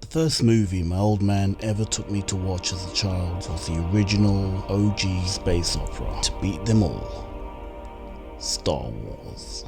The first movie my old man ever took me to watch as a child was the original OG space opera, to beat them all, Star Wars.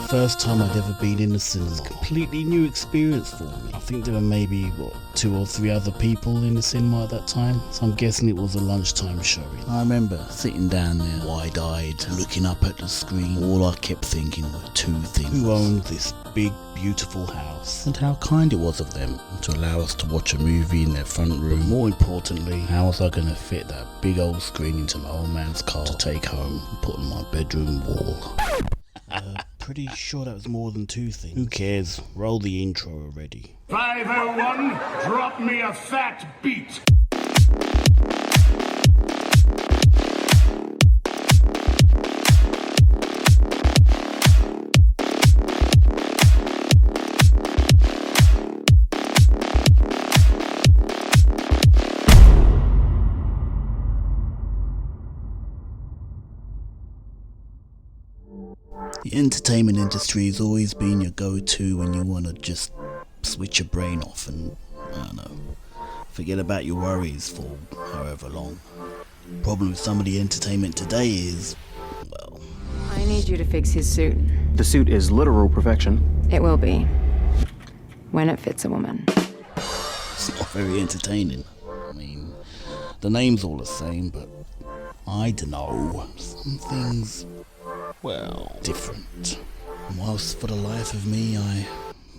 First time I'd ever been in the cinema. It was a completely new experience for me. I think there were maybe, 2 or 3 other people in the cinema at that time, so I'm guessing it was a lunchtime showing. I remember sitting down there, wide-eyed, looking up at the screen. All I kept thinking were 2 things. Who owned this big, beautiful house? And how kind it was of them to allow us to watch a movie in their front room. More importantly, how was I going to fit that big old screen into my old man's car to take home and put on my bedroom wall? Pretty sure that was more than 2 things. Who cares? Roll the intro already. 501, drop me a fat beat. The entertainment industry has always been your go-to when you want to just switch your brain off and, I don't know, forget about your worries for however long. Problem with some of the entertainment today is, well... I need you to fix his suit. The suit is literal perfection. It will be. When it fits a woman. It's not very entertaining. I mean, the name's all the same, but I don't know. Some things... well, different. And whilst for the life of me I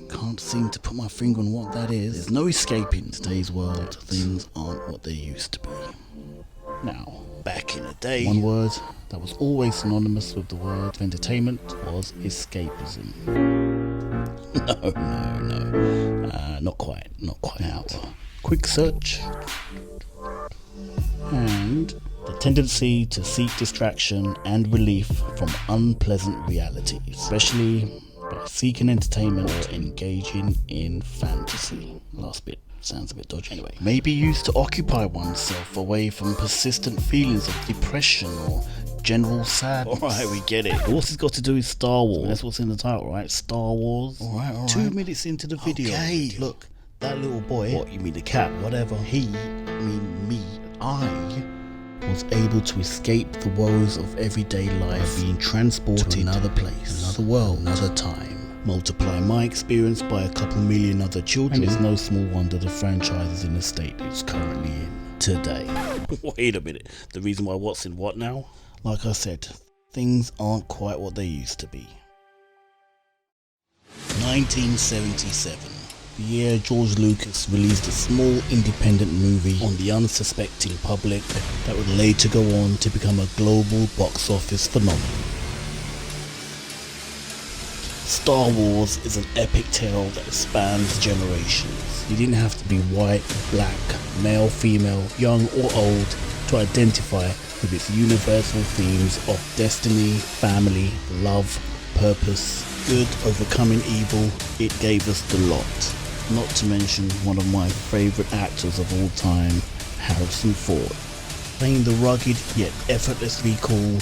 can't seem to put my finger on what that is, there's no escaping today's world. Things aren't what they used to be. Now, back in the day, one word that was always synonymous with the word entertainment was escapism. No. Not quite. Now, quick search. And... the tendency to seek distraction and relief from unpleasant realities, especially by seeking entertainment or engaging in fantasy. Last bit sounds a bit dodgy. Anyway, may be used to occupy oneself away from persistent feelings of depression or general sadness. Alright, we get it. All this has got to do with Star Wars. That's what's in the title, right? Star Wars. Alright. 2 minutes into the video. Okay, look, that little boy, what, you mean the cat, whatever, I was able to escape the woes of everyday life, being transported to another place, another world, another time. Multiply my experience by a couple million other children, and it's no small wonder the franchise is in the state it's currently in today. Wait a minute, the reason why what's in what now? Like I said, things aren't quite what they used to be. 1977. The year George Lucas released a small independent movie on the unsuspecting public that would later go on to become a global box office phenomenon. Star Wars is an epic tale that spans generations. You didn't have to be white, black, male, female, young or old to identify with its universal themes of destiny, family, love, purpose, good overcoming evil. It gave us the lot. Not to mention one of my favourite actors of all time, Harrison Ford, playing the rugged yet effortlessly cool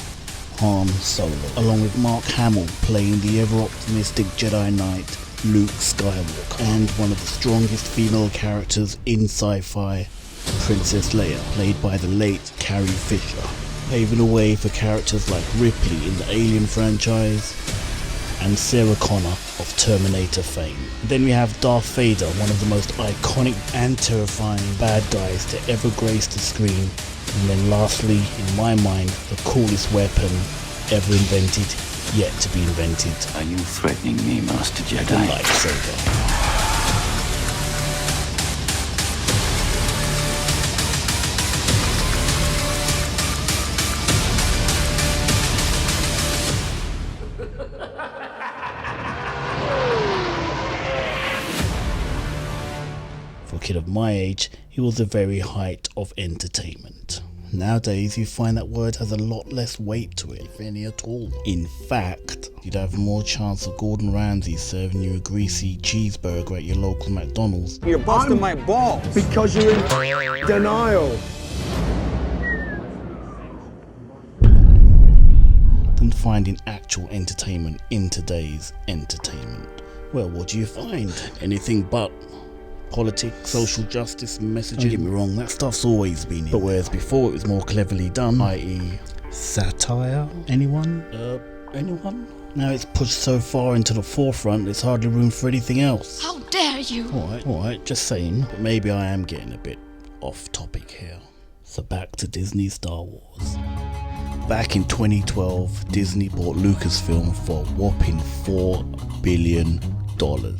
Han Solo, along with Mark Hamill playing the ever-optimistic Jedi Knight Luke Skywalker, and one of the strongest female characters in sci-fi, Princess Leia, played by the late Carrie Fisher, paving the way for characters like Ripley in the Alien franchise, and Sarah Connor of Terminator fame. Then we have Darth Vader, one of the most iconic and terrifying bad guys to ever grace the screen. And then lastly, in my mind, the coolest weapon ever invented, yet to be invented. Are you threatening me, Master Jedi? The lightsaber. For a kid of my age, he was the very height of entertainment. Nowadays, you find that word has a lot less weight to it, if any at all. In fact, you'd have more chance of Gordon Ramsay serving you a greasy cheeseburger at your local McDonald's. You're busting my balls. Because you're in denial. finding actual entertainment in today's entertainment. Well, what do you find? Anything but politics, social justice, messaging. Don't get me wrong, that stuff's always been in. But whereas before it was more cleverly done, i.e. satire. Anyone? Anyone? Now it's pushed so far into the forefront there's hardly room for anything else. How dare you! Alright, just saying. But maybe I am getting a bit off topic here. So back to Disney Star Wars. Back in 2012, Disney bought Lucasfilm for a whopping $4 billion. What the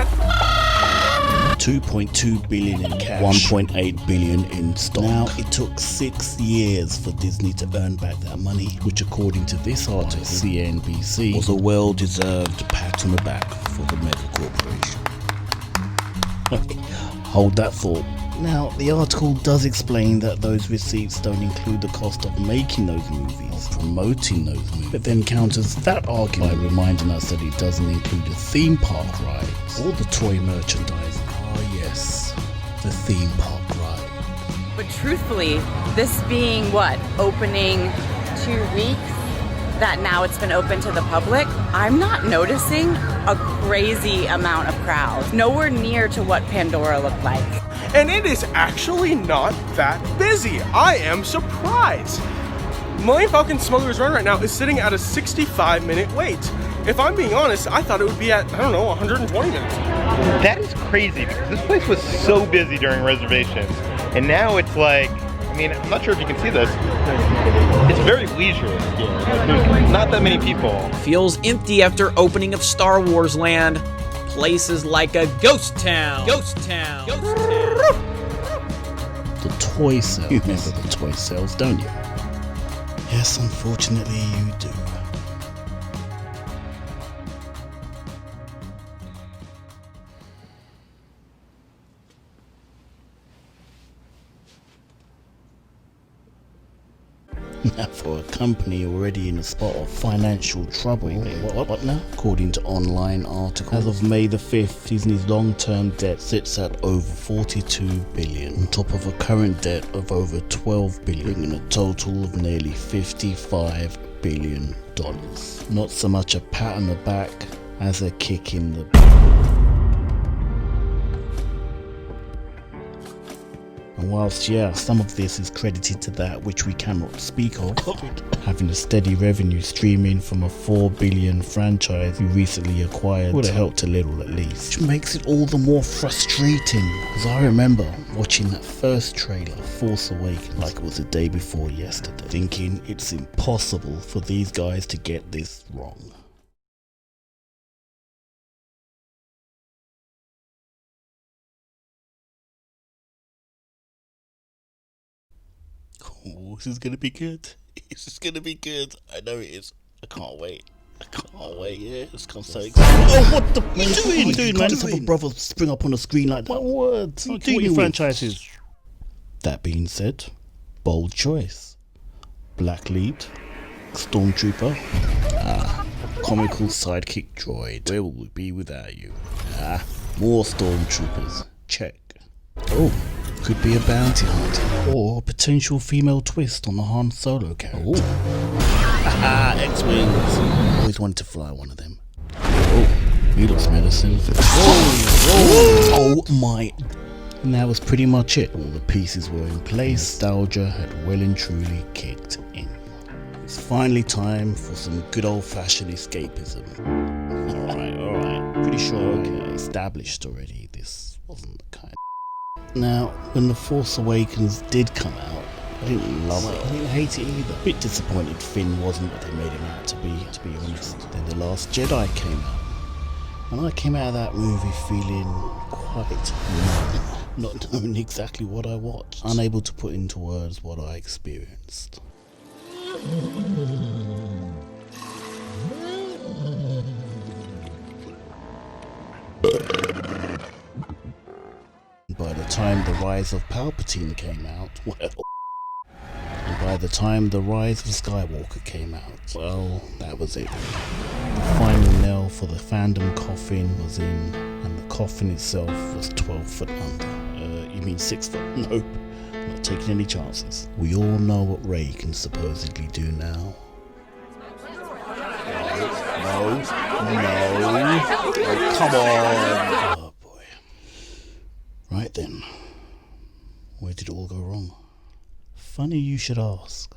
f***? 2.2 billion in cash, 1.8 billion in stock. Now it took 6 years for Disney to earn back that money, which according to this article, CNBC, was a well-deserved pat on the back for the mega corporation. Hold that thought. Now, the article does explain that those receipts don't include the cost of making those movies, promoting those movies, but then counters that argument by reminding us that it doesn't include the theme park rides or the toy merchandising. Oh yes, the theme park ride. But truthfully, this being opening 2 weeks, that now it's been open to the public, I'm not noticing a crazy amount of crowds. Nowhere near to what Pandora looked like. And it is actually not that busy. I am surprised. Millennium Falcon Smuggler's Run right now is sitting at a 65-minute wait. If I'm being honest, I thought it would be at, 120 minutes. That is crazy because this place was so busy during reservations. And now it's like, I'm not sure if you can see this. It's very leisurely here. There's not that many people. Feels empty after opening of Star Wars Land. Places like a ghost town. Ghost town. Ghost town. The toy sales. You remember the toy sales, don't you? Yes, unfortunately you do. Now, for a company already in a spot of financial trouble, what now? According to online articles, as of May the 5th, Disney's long-term debt sits at over $42 billion, on top of a current debt of over $12 billion, bringing a total of nearly $55 billion. Not so much a pat on the back as a kick in the... And whilst, some of this is credited to that which we cannot speak of, having a steady revenue streaming from a $4 billion franchise we recently acquired would have helped a little at least. Which makes it all the more frustrating, because I remember watching that first trailer, Force Awakens, like it was the day before yesterday, thinking it's impossible for these guys to get this wrong. Oh, this is gonna be good. This is gonna be good. I know it is. I can't wait. Yeah, it's so excited. Oh, what the f*** are you doing, man? Just have a brother spring up on the screen like that. What words? What doing your franchises? That being said, bold choice. Black lead, stormtrooper, comical sidekick droid. Where will we be without you? More stormtroopers. Check. Oh. Could be a bounty hunter, or a potential female twist on the Han Solo character. Haha, X-Wings. Always wanted to fly one of them. Oh, he looks menacing. Oh my. And that was pretty much it. All the pieces were in place. Nostalgia had well and truly kicked in. It's finally time for some good old-fashioned escapism. Alright. Pretty sure established already this wasn't the kind. Now, when The Force Awakens did come out, I didn't love it. I didn't hate it either. A bit disappointed Finn wasn't what they made him out to be honest. Then The Last Jedi came out. And I came out of that movie feeling quite numb, not knowing exactly what I watched, unable to put into words what I experienced. By the time The Rise of Palpatine came out, and by the time The Rise of Skywalker came out, well, that was it. The final nail for the fandom coffin was in, and the coffin itself was 12 foot under. You mean 6 foot? Nope, not taking any chances. We all know what Rey can supposedly do now. Oh, come on. Oh, boy. Right then. Where did it all go wrong? Funny you should ask.